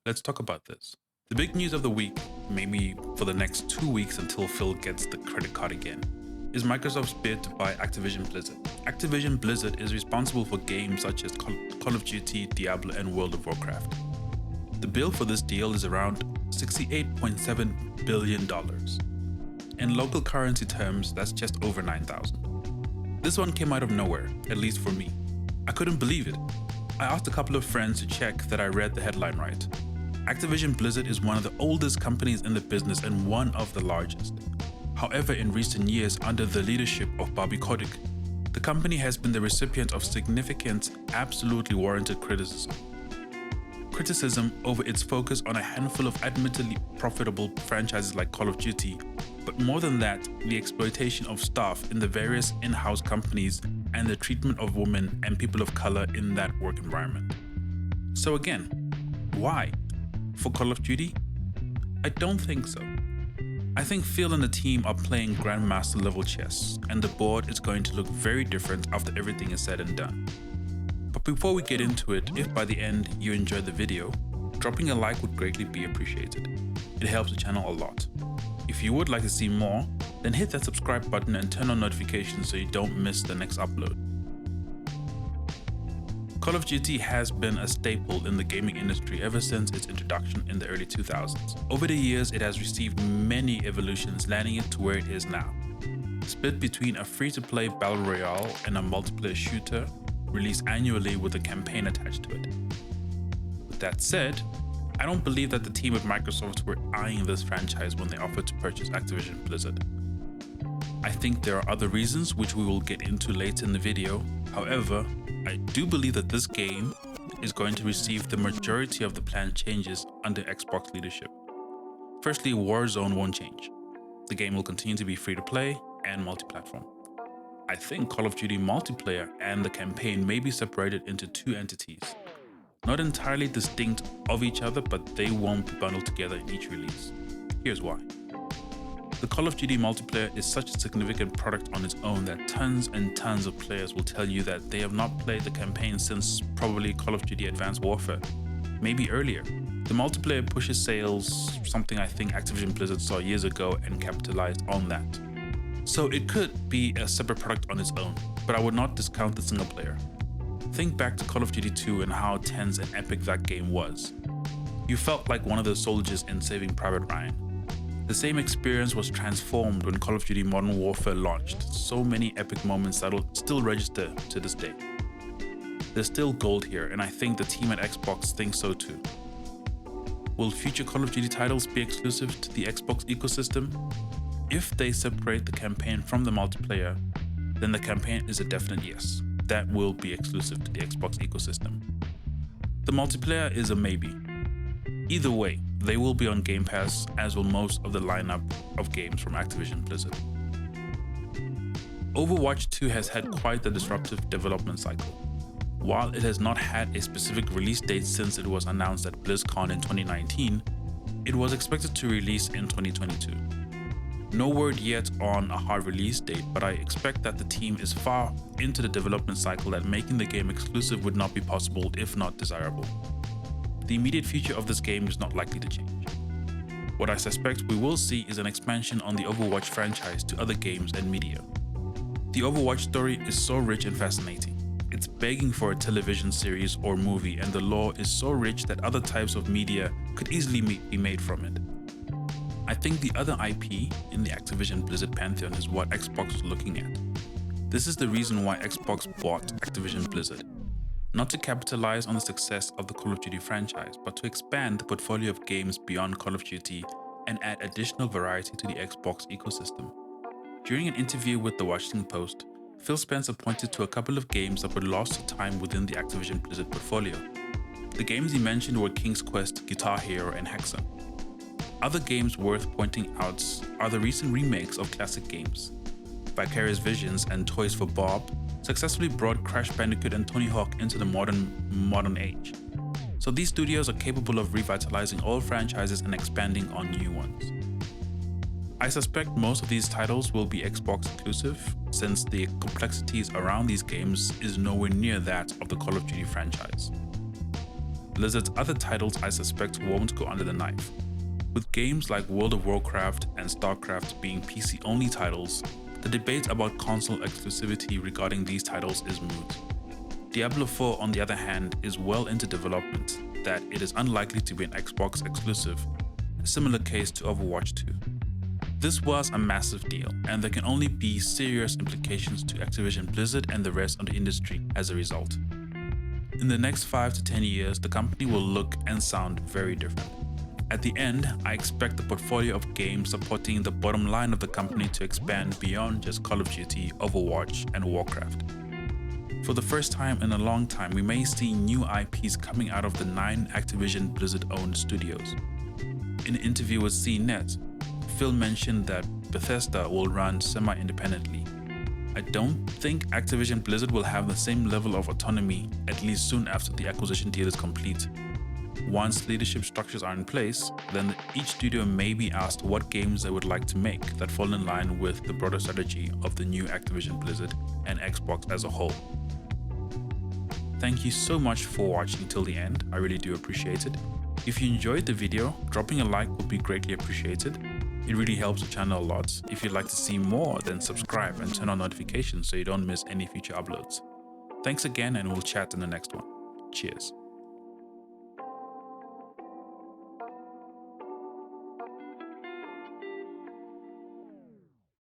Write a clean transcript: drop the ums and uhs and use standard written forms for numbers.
Let's talk about this. The big news of the week, maybe for the next 2 weeks until Phil gets the credit card again, is Microsoft's bid to buy Activision Blizzard. Activision Blizzard is responsible for games such as Call of Duty, Diablo, and World of Warcraft. The bill for this deal is around $68.7 billion. In local currency terms, that's just over 9,000. This one came out of nowhere, at least for me. I couldn't believe it. I asked a couple of friends to check that I read the headline right. Activision Blizzard is one of the oldest companies in the business and one of the largest. However, in recent years, under the leadership of Bobby Kotick, the company has been the recipient of significant, absolutely warranted criticism. Criticism over its focus on a handful of admittedly profitable franchises like Call of Duty, but more than that, the exploitation of staff in the various in-house companies and the treatment of women and people of color in that work environment. So again, why? For Call of Duty? I don't think so. I think Phil and the team are playing Grandmaster level chess, and the board is going to look very different after everything is said and done. But before we get into it, if by the end you enjoyed the video, dropping a like would greatly be appreciated. It helps the channel a lot. If you would like to see more, then hit that subscribe button and turn on notifications so you don't miss the next upload. Call of Duty has been a staple in the gaming industry ever since its introduction in the early 2000s. Over the years, it has received many evolutions, landing it to where it is now. Split between a free-to-play battle royale and a multiplayer shooter, released annually with a campaign attached to it. With that said, I don't believe that the team at Microsoft were eyeing this franchise when they offered to purchase Activision Blizzard. I think there are other reasons which we will get into later in the video. However, I do believe that this game is going to receive the majority of the planned changes under Xbox leadership. Firstly, Warzone won't change. The game will continue to be free to play and multi-platform. I think Call of Duty multiplayer and the campaign may be separated into two entities. Not entirely distinct of each other, but they won't be bundled together in each release. Here's why. The Call of Duty multiplayer is such a significant product on its own that tons and tons of players will tell you that they have not played the campaign since probably Call of Duty Advanced Warfare, maybe earlier. The multiplayer pushes sales, something I think Activision Blizzard saw years ago and capitalized on that. So it could be a separate product on its own, but I would not discount the single player. Think back to Call of Duty 2 and how tense and epic that game was. You felt like one of the soldiers in Saving Private Ryan. The same experience was transformed when Call of Duty Modern Warfare launched. So many epic moments that'll still register to this day. There's still gold here, and I think the team at Xbox thinks so too. Will future Call of Duty titles be exclusive to the Xbox ecosystem? If they separate the campaign from the multiplayer, then the campaign is a definite yes. That will be exclusive to the Xbox ecosystem. The multiplayer is a maybe. Either way, they will be on Game Pass, as will most of the lineup of games from Activision Blizzard. Overwatch 2 has had quite the disruptive development cycle. While it has not had a specific release date since it was announced at BlizzCon in 2019, it was expected to release in 2022. No word yet on a hard release date, but I expect that the team is far into the development cycle that making the game exclusive would not be possible if not desirable. The immediate future of this game is not likely to change. What I suspect we will see is an expansion on the Overwatch franchise to other games and media. The Overwatch story is so rich and fascinating. It's begging for a television series or movie, and the lore is so rich that other types of media could easily be made from it. I think the other IP in the Activision Blizzard pantheon is what Xbox is looking at. This is the reason why Xbox bought Activision Blizzard. Not to capitalize on the success of the Call of Duty franchise, but to expand the portfolio of games beyond Call of Duty and add additional variety to the Xbox ecosystem. During an interview with the Washington Post, Phil Spencer pointed to a couple of games that were lost to time within the Activision Blizzard portfolio. The games he mentioned were King's Quest, Guitar Hero, and Hexen. Other games worth pointing out are the recent remakes of classic games. Vicarious Visions and Toys for Bob successfully brought Crash Bandicoot and Tony Hawk into the modern age. So these studios are capable of revitalizing old franchises and expanding on new ones. I suspect most of these titles will be Xbox exclusive, since the complexities around these games is nowhere near that of the Call of Duty franchise. Blizzard's other titles I suspect won't go under the knife. With games like World of Warcraft and StarCraft being PC-only titles, the debate about console exclusivity regarding these titles is moot. Diablo 4, on the other hand, is well into development, that it is unlikely to be an Xbox exclusive, a similar case to Overwatch 2. This was a massive deal, and there can only be serious implications to Activision Blizzard and the rest of the industry as a result. In the next 5 to 10 years, the company will look and sound very different. At the end, I expect the portfolio of games supporting the bottom line of the company to expand beyond just Call of Duty, Overwatch, and Warcraft. For the first time in a long time, we may see new IPs coming out of the 9 Activision Blizzard-owned studios. In an interview with CNET, Phil mentioned that Bethesda will run semi-independently. I don't think Activision Blizzard will have the same level of autonomy, at least soon after the acquisition deal is complete. Once leadership structures are in place, then each studio may be asked what games they would like to make that fall in line with the broader strategy of the new Activision Blizzard and Xbox as a whole. Thank you so much for watching till the end, I really do appreciate it. If you enjoyed the video, dropping a like would be greatly appreciated. It really helps the channel a lot. If you'd like to see more, then subscribe and turn on notifications so you don't miss any future uploads. Thanks again, and we'll chat in the next one. Cheers.